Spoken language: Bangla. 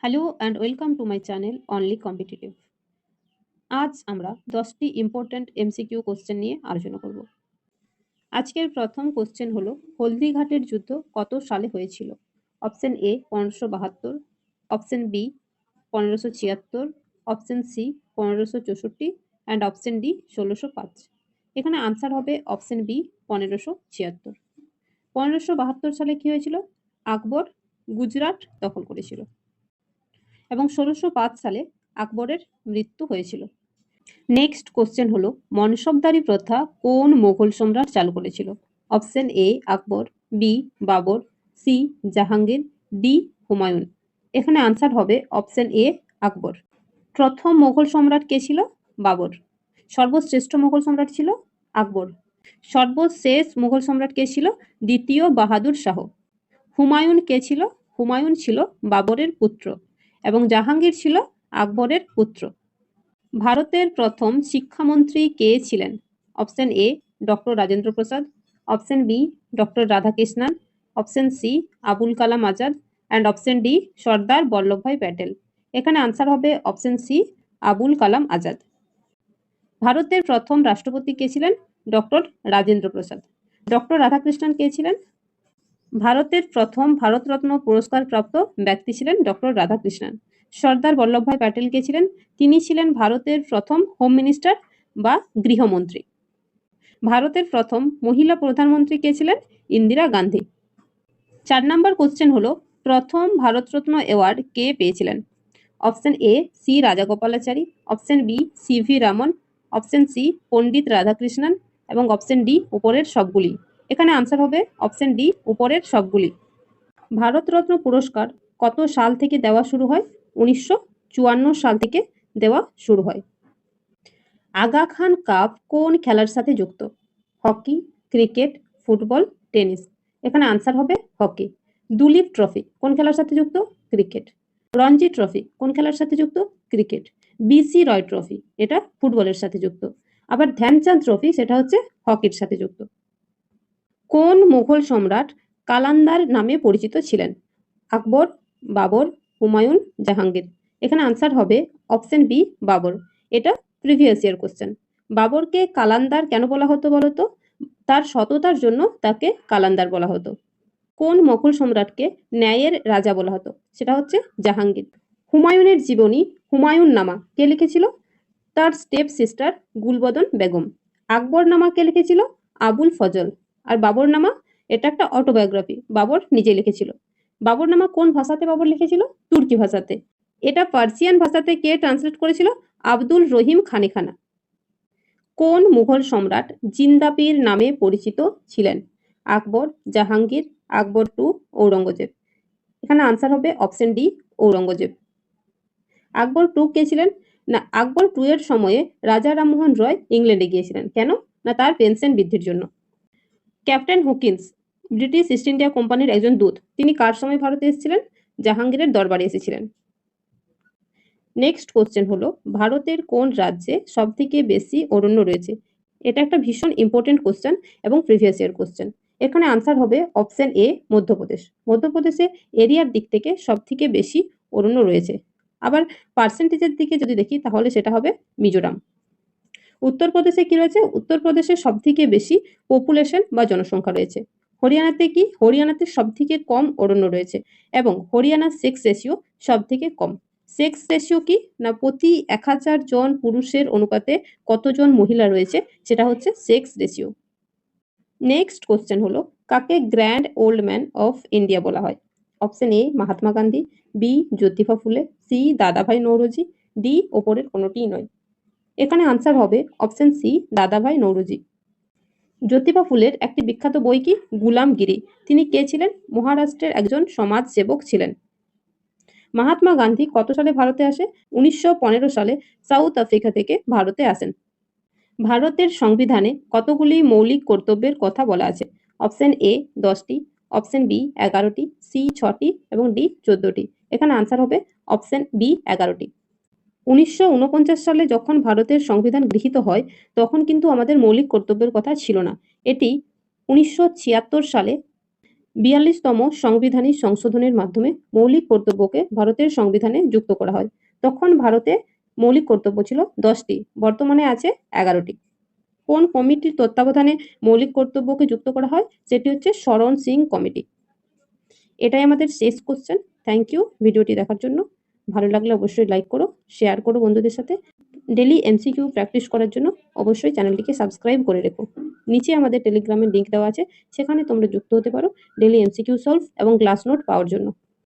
Hello and welcome to my channel only competitive. আজ আমরা 10টি ইম্পর্ট্যান্ট এমসিকিউ কোশ্চেন নিয়ে আলোচনা করব। আজকের প্রথম কোশ্চেন হলো, হলদিঘাটের যুদ্ধ কত সালে হয়েছিল? Option A 1572, option B 1576, option C 1564 and option D 1605। এখানে আনসার হবে অপশন বি 1576। 1572 সালে কি হয়েছিল? আকবর গুজরাট দখল করেছিল এবং 1605 সালে আকবরের মৃত্যু হয়েছিল। নেক্সট কোশ্চেন হলো, মনসবদারি প্রথা কোন মোগল সম্রাট চালু করেছিল? Option A Akbar, B Babur, C Jahangir, D Humayun. এখানে আনসার হবে অপশন এ আকবর। প্রথম মোগল সম্রাট কে ছিল? বাবর। সর্বশ্রেষ্ঠ মোগল সম্রাট ছিল আকবর। সর্বশেষ মোগল সম্রাট কে ছিল? দ্বিতীয় বাহাদুর শাহ। হুমায়ুন কে ছিল? হুমায়ুন ছিল বাবরের পুত্র এবং জাহাঙ্গীর ছিল আকবরের পুত্র। ভারতের প্রথম শিক্ষামন্ত্রী কে ছিলেন? Option A doctor Rajendra Prasad, option B doctor Radhakrishnan, option C Abul Kalam Azad and option D Sardar Vallabhbhai Patel. এখানে আনসার হবে অপশন সি আবুল কালাম আজাদ। ভারতের প্রথম রাষ্ট্রপতি কে ছিলেন? ডক্টর রাজেন্দ্র প্রসাদ। ডক্টর রাধাকৃষ্ণন কে ছিলেন? ভারতের প্রথম ভারতরত্ন পুরস্কার প্রাপ্ত ব্যক্তি ছিলেন ডক্টর রাধাকৃষ্ণন। সর্দার বল্লভভাই প্যাটেল কে ছিলেন? তিনি ছিলেন ভারতের প্রথম হোম মিনিস্টার বা গৃহমন্ত্রী। ভারতের প্রথম মহিলা প্রধানমন্ত্রী কে ছিলেন? ইন্দিরা গান্ধী। 4 নম্বর কোশ্চেন হলো, প্রথম ভারতরত্ন অ্যাওয়ার্ড কে পেয়েছিলেন? Option A C Rajagopalachari, option B C V Raman, option C Pandit Radhakrishnan এবং অপশন ডি উপরের সবগুলি। এখানে আনসার হবে অপশন ডি উপরের সবগুলি। ভারতরত্ন পুরস্কার কত সাল থেকে দেওয়া শুরু হয়? 1954 সাল থেকে দেওয়া শুরু হয়। আগা খান কাপ কোন খেলার সাথে যুক্ত? Hockey, cricket, football, tennis. এখানে আনসার হবে হকি। দুলীপ ট্রফি কোন খেলার সাথে যুক্ত? ক্রিকেট। রঞ্জি ট্রফি কোন খেলার সাথে যুক্ত? ক্রিকেট। বিসি রয় ট্রফি এটা ফুটবলের সাথে যুক্ত। আবার ধ্যানচাঁদ ট্রফি সেটা হচ্ছে হকির সাথে যুক্ত। কোন মুঘল সম্রাট কালান্দার নামে পরিচিত ছিলেন? আকবর, বাবর, হুমায়ুন, জাহাঙ্গীর। এখানে আনসার হবে অপশন বি বাবর। এটা প্রিভিয়াস ইয়ার কোশ্চেন। বাবরকে কালান্দার কেন বলা হতো বলতো? তার সততার জন্য তাকে কালান্দার বলা হতো। কোন মোগল সম্রাটকে ন্যায়ের রাজা বলা হতো? সেটা হচ্ছে জাহাঙ্গীর। হুমায়ুনের জীবনী হুমায়ুন নামা কে লিখেছিল? তার স্টেপ সিস্টার গুলবদন বেগম। আকবর নামা কে লিখেছিল? আবুল ফজল। আর বাবর নামা এটা একটা অটোবায়োগ্রাফি, বাবর নিজে লিখেছিল। বাবর নামা কোন ভাষাতে বাবর লিখেছিল? তুর্কি ভাষাতে। এটা পার্সিয়ান ভাষাতে কে ট্রান্সলেট করেছিল? আব্দুল রহিম খানিখানা। কোন মুঘল সম্রাট জিন্দাপীর নামে পরিচিত ছিলেন? আকবর, জাহাঙ্গীর, আকবর টু, ঔরঙ্গজেব। এখানে আনসার হবে অপশন ডি ঔরঙ্গজেব। আকবর টু কে ছিলেন? না, আকবর টু এর সময়ে রাজা রামমোহন রয় ইংল্যান্ডে গিয়েছিলেন। কেন? না তার পেনশন বৃদ্ধির জন্য। ক্যাপ্টেন হুকিন্স ব্রিটিশ ইস্ট ইন্ডিয়া কোম্পানির একজন দূত। তিনি কার সময় ভারতে এসেছিলেন? জাহাঙ্গীরের দরবারে এসেছিলেন। নেক্সট কোশ্চেন হলো, ভারতের কোন রাজ্যে সব থেকে বেশি অরণ্য রয়েছে? এটা একটা ভীষণ ইম্পর্টেন্ট কোশ্চেন এবং প্রিভিয়াস ইয়ার কোশ্চেন। এখানে আনসার হবে অপশন এ মধ্যপ্রদেশ। মধ্যপ্রদেশে এরিয়ার দিক থেকে সব থেকে বেশি অরণ্য রয়েছে। আবার পার্সেন্টেজের দিকে যদি দেখি তাহলে সেটা হবে মিজোরাম। উত্তরপ্রদেশে কি রয়েছে? উত্তরপ্রদেশে সব থেকে বেশি পপুলেশন বা জনসংখ্যা রয়েছে। হরিয়ানাতে কি? হরিয়ানাতে সব থেকে কম অরণ্য রয়েছে এবং হরিয়ানার সেক্স রেশিও সব থেকে কম। সেক্স রেশিও কি? না প্রতি 1000 জন পুরুষের অনুপাতে কতজন মহিলা রয়েছে সেটা হচ্ছে সেক্স রেশিও। নেক্সট কোশ্চেন হলো, কাকে grand old man of India বলা হয়? Option A Mahatma Gandhi, B Jyotiba Phule, C দাদাভাই নৌরোজি, ডি ওপরের কোনোটিই নয়। এখানে আনসার হবে অপশন সি দাদাভাই নৌরোজি। জ্যোতিবা ফুলের একটি বিখ্যাত বই কি? গুলামগিরি। তিনি কে ছিলেন? মহারাষ্ট্রের একজন সমাজ সেবক ছিলেন। মহাত্মা গান্ধী কত সালে ভারতে আসে? 1915 সালে সাউথ আফ্রিকা থেকে ভারতে আসেন। ভারতের সংবিধানে কতগুলি মৌলিক কর্তব্যের কথা বলা আছে? অপশন এ 10টি, অপশন বি 11টি, সি 6টি এবং ডি 14টি। এখানে আনসার হবে অপশন বি 11টি। 1949 সালে যখন ভারতের সংবিধান গৃহীত হয় তখন কিন্তু আমাদের মৌলিক কর্তব্যের কথা ছিল না। এটি 1976 সালে 42তম সাংবিধানিক সংশোধনের মাধ্যমে মৌলিক কর্তব্যকে ভারতের সংবিধানে যুক্ত করা হয়। তখন ভারতে মৌলিক কর্তব্য ছিল 10টি, বর্তমানে আছে 11টি। কোন কমিটির তত্ত্বাবধানে মৌলিক কর্তব্যকে যুক্ত করা হয়? সেটি হচ্ছে শরণ সিং কমিটি। এটাই আমাদের শেষ কোশ্চেন। থ্যাংক ইউ ভিডিওটি দেখার জন্য। ভালো লাগলে অবশ্যই লাইক করো, শেয়ার করো বন্ধুদের সাথে। ডেলি এমসিকিউ প্র্যাকটিস করার জন্য অবশ্যই চ্যানেলটিকে সাবস্ক্রাইব করে রেখো। নিচে আমাদের টেলিগ্রামের লিঙ্ক দেওয়া আছে, সেখানে তোমরা যুক্ত হতে পারো ডেলি এমসিকিউ সলভ এবং ক্লাস নোট পাওয়ার জন্য।